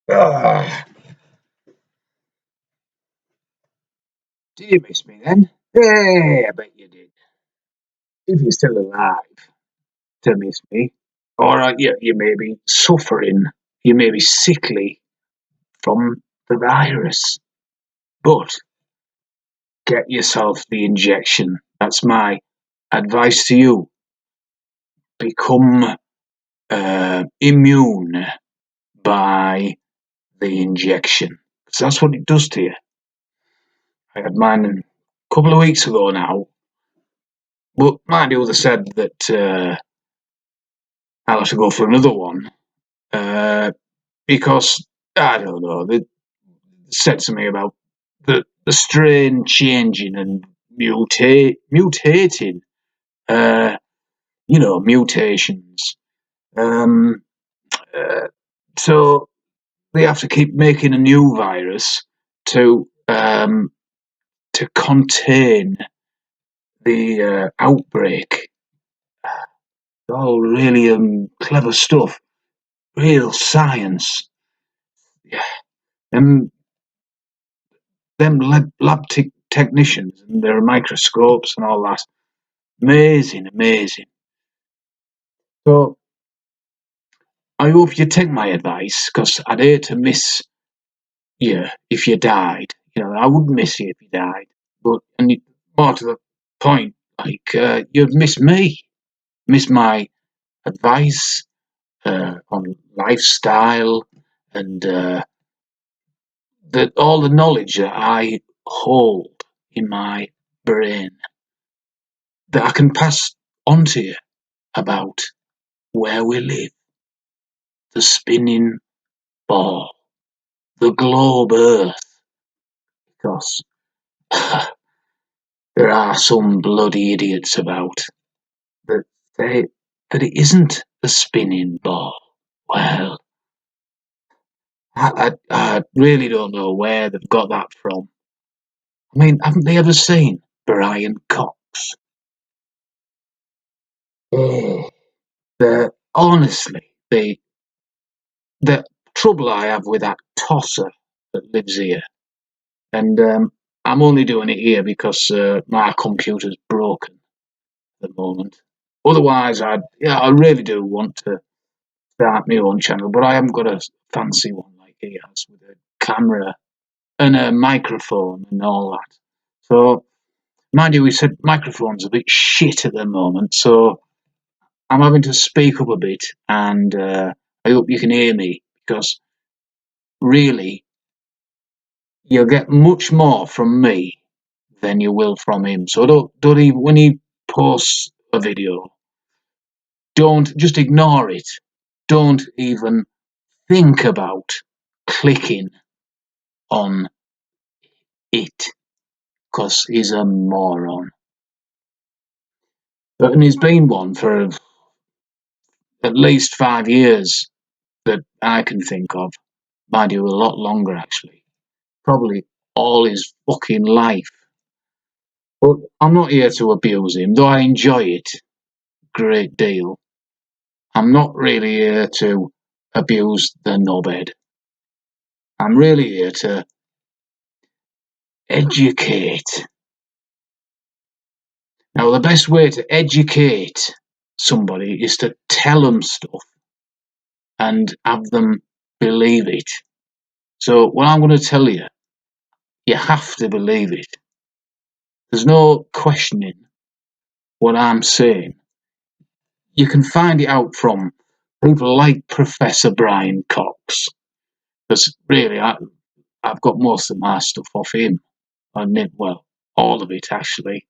Ah, did you miss me then? Yeah, I bet you did. If you're still alive to miss me. Alright, you may be suffering, you may be sickly from the virus, but get yourself the injection. That's my advice to you. Become immune by the injection. Because that's what it does to you. I had mine a couple of weeks ago now, but mind you, they said that I'll have to go for another one because I don't know. They said to me about the strain changing and mutating. Mutations. Um, uh, so they have to keep making a new virus to contain the outbreak. Oh, really clever stuff. Real science. Yeah. And them lab technicians and their microscopes and all that. Amazing, amazing. So I hope you take my advice because I'd hate to miss you if you died. I wouldn't miss you if you died. But more to the point, like you'd miss me, miss my advice on lifestyle and all the knowledge that I hold in my brain that I can pass on to you about where we live, the spinning ball, the globe Earth, because there are some bloody idiots about that say that it isn't a spinning ball. Well, I really don't know where they've got that from. I mean, haven't they ever seen Brian Cox? Oh, honestly, the trouble I have with that tosser that lives here, and I'm only doing it here because my computer's broken at the moment. Otherwise, I really do want to start my own channel, but I haven't got a fancy one like he has with a camera and a microphone and all that. So, mind you, we said microphone's a bit shit at the moment, so I'm having to speak up a bit, and I hope you can hear me because really, you'll get much more from me than you will from him. So don't even when he posts a video, don't just ignore it. Don't even think about clicking on it because he's a moron. And he's been one for at least 5 years that I can think of. Mind you, a lot longer actually. Probably all his fucking life. But I'm not here to abuse him, though I enjoy it a great deal. I'm not really here to abuse the knobhead. I'm really here to educate. Now, the best way to educate somebody is to tell them stuff and have them believe it. So, what I'm going to tell you, you have to believe it. There's no questioning what I'm saying. You can find it out from people like Professor Brian Cox, because really, I've got most of my stuff off him. Well, all of it actually.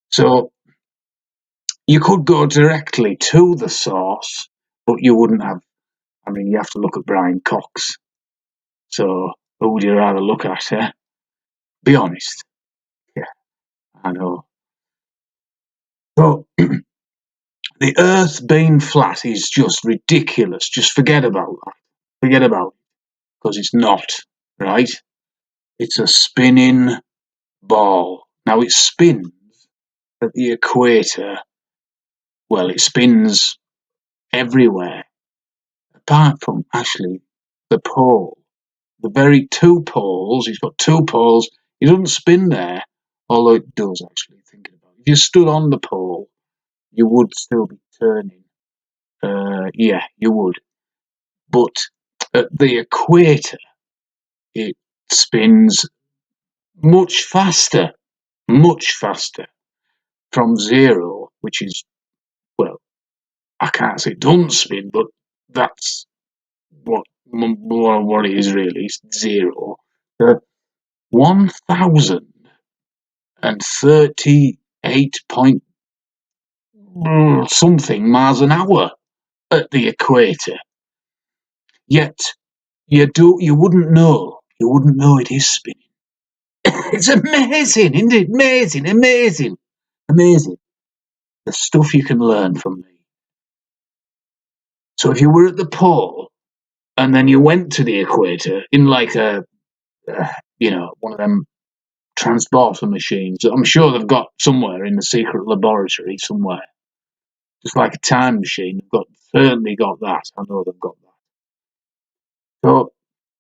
So you could go directly to the source, but you wouldn't have. I mean, you have to look at Brian Cox. So who would you rather look at? Eh? Be honest. Yeah, I know. So the Earth being flat is just ridiculous. Just forget about that. Forget about it because it's not right. It's a spinning ball. Now it spins at the equator. Well, it spins everywhere apart from actually the pole, the very two poles. He's got two poles. He doesn't spin there, although it does actually. Thinking about it. If you stood on the pole, you would still be turning. Yeah, you would. But at the equator, it spins much faster, from zero, which is, well, I can't say it doesn't spin, but that's what it is really. It's zero. 1,038 point something miles an hour at the equator. Yet you wouldn't know. You wouldn't know it is spinning. It's amazing, isn't it? Amazing. The stuff you can learn from me. So if you were at the pole and then you went to the equator in like one of them transporter machines that I'm sure they've got somewhere in the secret laboratory somewhere, just like a time machine. They've certainly got that. I know they've got that. So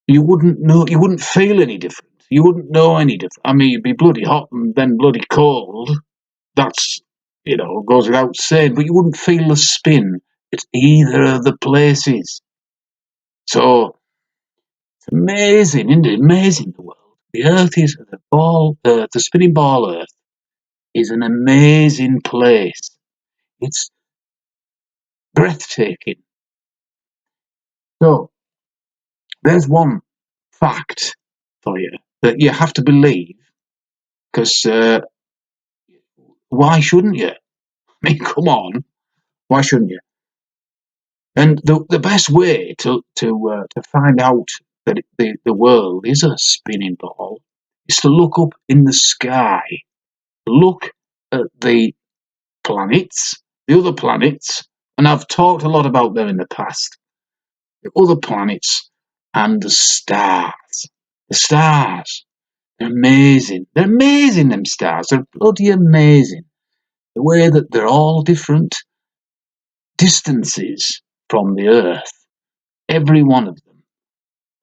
you wouldn't feel any different. You wouldn't know any different. I mean, you'd be bloody hot and then bloody cold. That's, goes without saying, but you wouldn't feel the spin at either of the places. So it's amazing, isn't it? Amazing, the world. The Earth is the spinning ball Earth is an amazing place. It's breathtaking. So there's one fact for you that you have to believe, because why shouldn't you? I mean, come on, why shouldn't you? And the best way to find out that the world is a spinning ball is to look up in the sky. Look at the planets, the other planets, and I've talked a lot about them in the past. The other planets and the stars. The stars. They're amazing. They're amazing, them stars. They're bloody amazing. The way that they're all different distances from the Earth. Every one of them.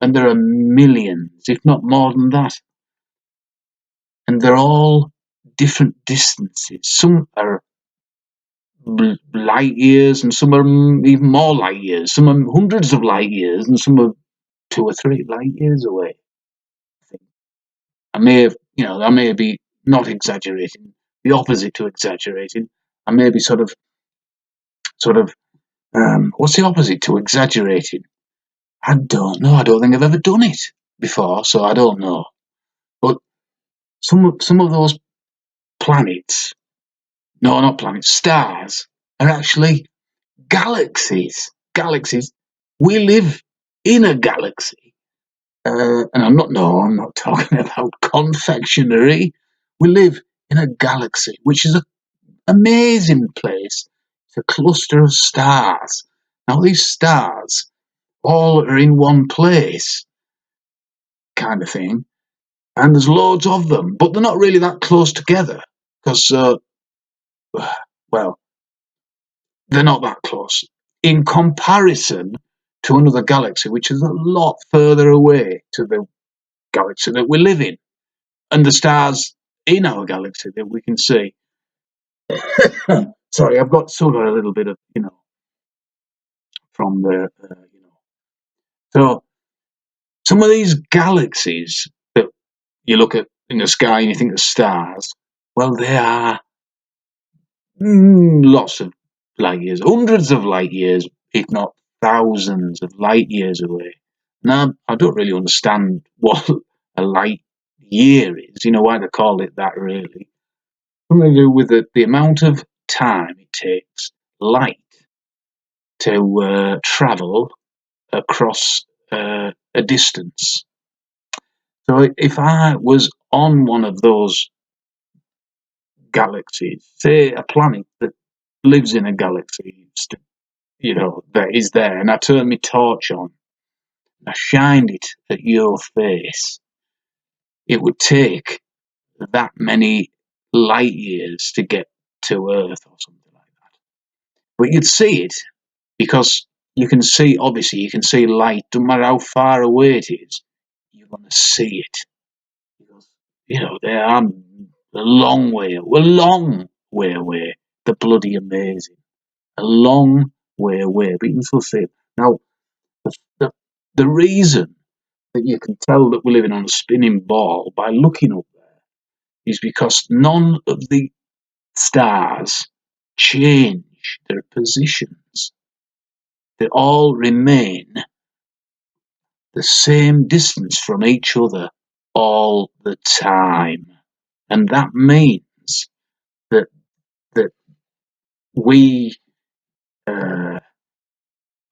And there are millions, if not more than that. And they're all different distances. Some are light years, and some are even more light years. Some are hundreds of light years, and some are 2 or 3 light years away. I may be not exaggerating, the opposite to exaggerating. I may be sort of, what's the opposite to exaggerating? I don't know. I don't think I've ever done it before, so I don't know. But some of those planets, no, not planets, stars, are actually galaxies. Galaxies. We live in a galaxy. And I'm not talking about confectionery. We live in a galaxy, which is an amazing place. It's a cluster of stars. Now, these stars all are in one place, kind of thing, and there's loads of them, but they're not really that close together because, well, they're not that close in comparison to another galaxy, which is a lot further away to the galaxy that we live in, and the stars in our galaxy that we can see. Sorry, I've still got a little bit of, from the, So some of these galaxies that you look at in the sky and you think of stars, well, they are lots of light years, hundreds of light years, if not thousands of light years away. Now, I don't really understand what a light year is, why they call it that, really. Something to do with the amount of time it takes light to travel across a distance. So if I was on one of those galaxies, say a planet that lives in a galaxy, that is there, and I turned my torch on, and I shined it at your face, it would take that many light years to get to Earth or something like that. But you'd see it because you can see, obviously, you can see light. Doesn't matter how far away it is, you're going to see it. Because, they are a long way away. They're bloody amazing. A long way away, but you can still see it. Now, the, the, the reason that you can tell that we're living on a spinning ball by looking up there is because none of the stars change their positions. They all remain the same distance from each other all the time. And that means that that we uh,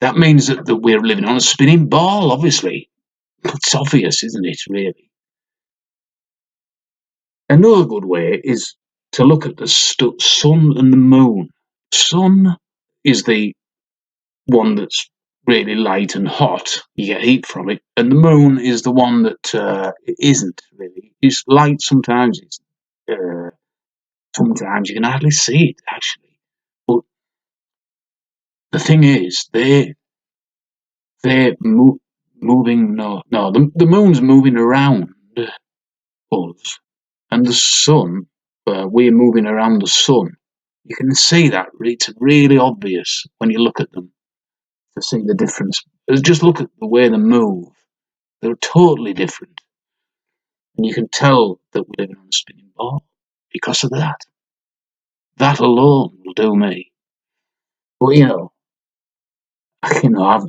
that we're living on a spinning ball, obviously. It's obvious, isn't it, really? Another good way is to look at the sun and the moon. Sun is the one that's really light and hot. You get heat from it, and the moon is the one that it isn't really. It's light sometimes. Uh, Sometimes you can hardly see it actually. But the thing is, they're moving. No, the moon's moving around us, and the sun. We're moving around the sun. You can see that. It's really obvious when you look at them to see the difference. Just look at the way they move. They're totally different. And you can tell that we're living on a spinning ball because of that. That alone will do me. But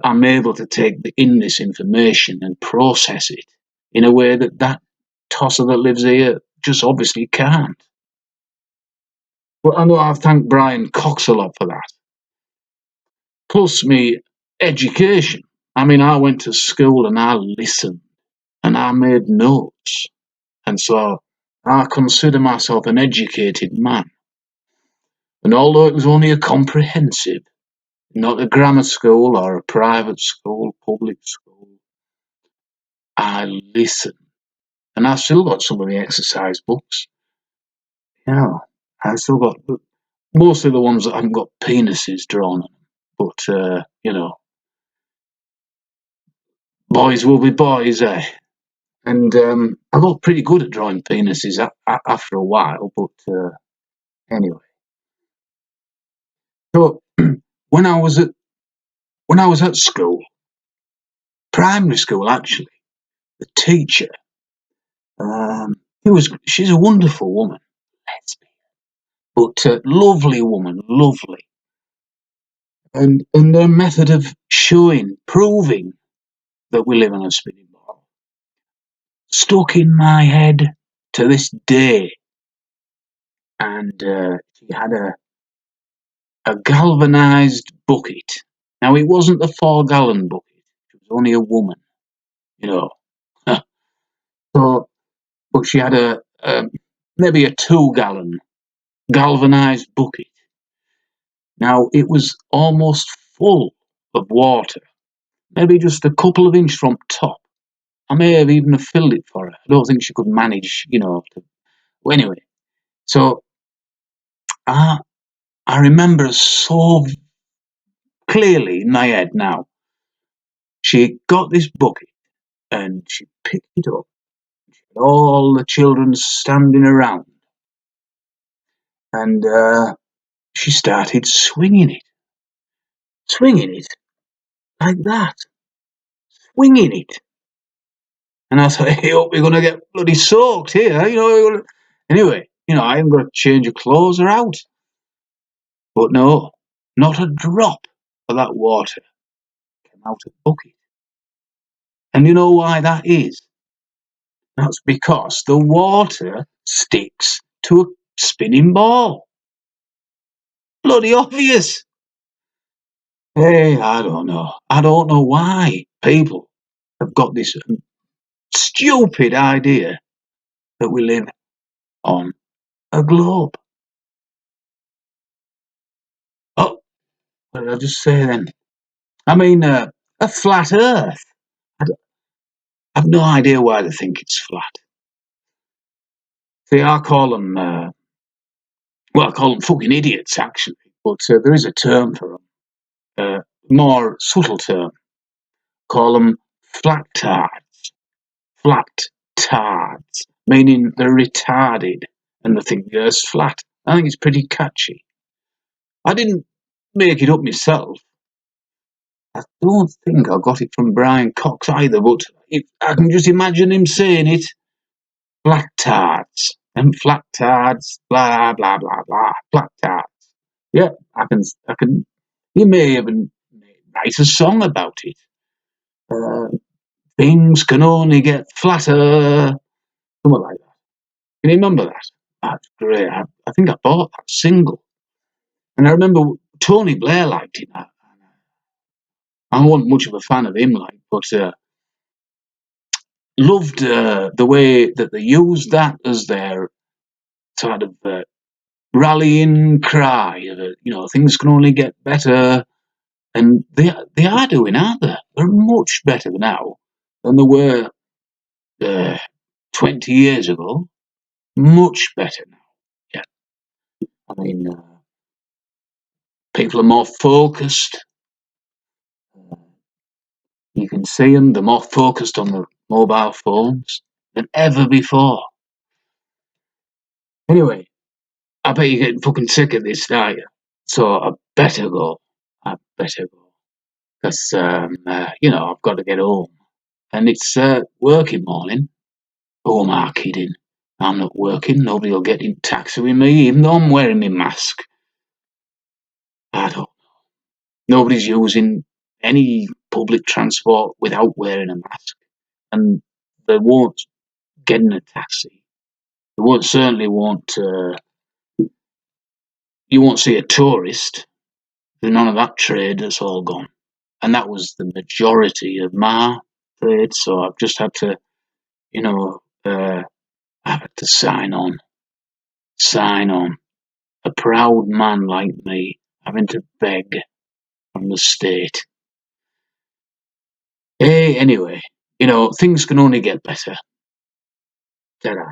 I'm able to take in this information and process it in a way that tosser that lives here just obviously can't. But I know I've thanked Brian Cox a lot for that. Plus me education. I mean, I went to school and I listened and I made notes. And so I consider myself an educated man. And although it was only a comprehensive, not a grammar school or a private school, public school, I listened. And I've still got some of the exercise books. I've still got mostly the ones that haven't got penises drawn on them. But, boys will be boys, eh? And I got pretty good at drawing penises after a while, but anyway. So when I was at school, primary school actually, the teacher, she's a wonderful woman, but lovely woman, lovely, and her method of proving that we live on a spinning ball, stuck in my head to this day. And she had a galvanized bucket. Now it wasn't the 4-gallon bucket; she was only a woman, you know. So, but she had maybe a 2-gallon galvanized bucket. Now it was almost full of water, maybe just a couple of inches from top. I may have even filled it for her. I don't think she could manage, well, anyway, so I I remember so clearly in my head now. She got this bucket and she picked it up. All the children standing around, and she started swinging it like that, swinging it. And I thought, hey, hope we're gonna get bloody soaked here, Anyway, I ain't got to change your clothes or out. But no, not a drop of that water came out of the bucket. And you know why that is? That's because the water sticks to a spinning ball. Bloody obvious. Hey, I don't know. I don't know why people have got this stupid idea that we live on a globe. Oh, what did I just say then? I mean, a flat Earth. I've no idea why they think it's flat. See, I call them, I call them fucking idiots, actually. But there is a term for them. more subtle term. Call them flat-tards. Flat-tards, meaning they're retarded and the thing goes flat. I think it's pretty catchy. I didn't make it up myself. I don't think I got it from Brian Cox either, but I can just imagine him saying it. Flat-tards. And flat-tards, blah, blah, blah, blah. Flat-tards. Yeah, I can, you may even write a song about it. Things can only get flatter. Something like that. Can you remember that? That's great. I think I bought that single. And I remember Tony Blair liked it. I wasn't much of a fan of him, but loved the way that they used that as their sort of rallying cry. Things can only get better. And they are doing, aren't they? They're much better now than they were 20 years ago. Much better now. Yeah. I mean, people are more focused. You can see them, they're more focused on the mobile phones than ever before. Anyway, I bet you're getting fucking sick of this, aren't you? So I better go. Because, I've got to get home. And it's working morning. Oh, am I kidding? I'm not working. Nobody will get in taxi with me, even though I'm wearing my mask. I don't. Nobody's using any public transport without wearing a mask. And they won't get in a taxi. They won't. You won't see a tourist. There's none of that trade. That's all gone. And that was the majority of my trade. So I've just had to, I've had to sign on. A proud man like me having to beg from the state. Hey, anyway, things can only get better. Ta-da.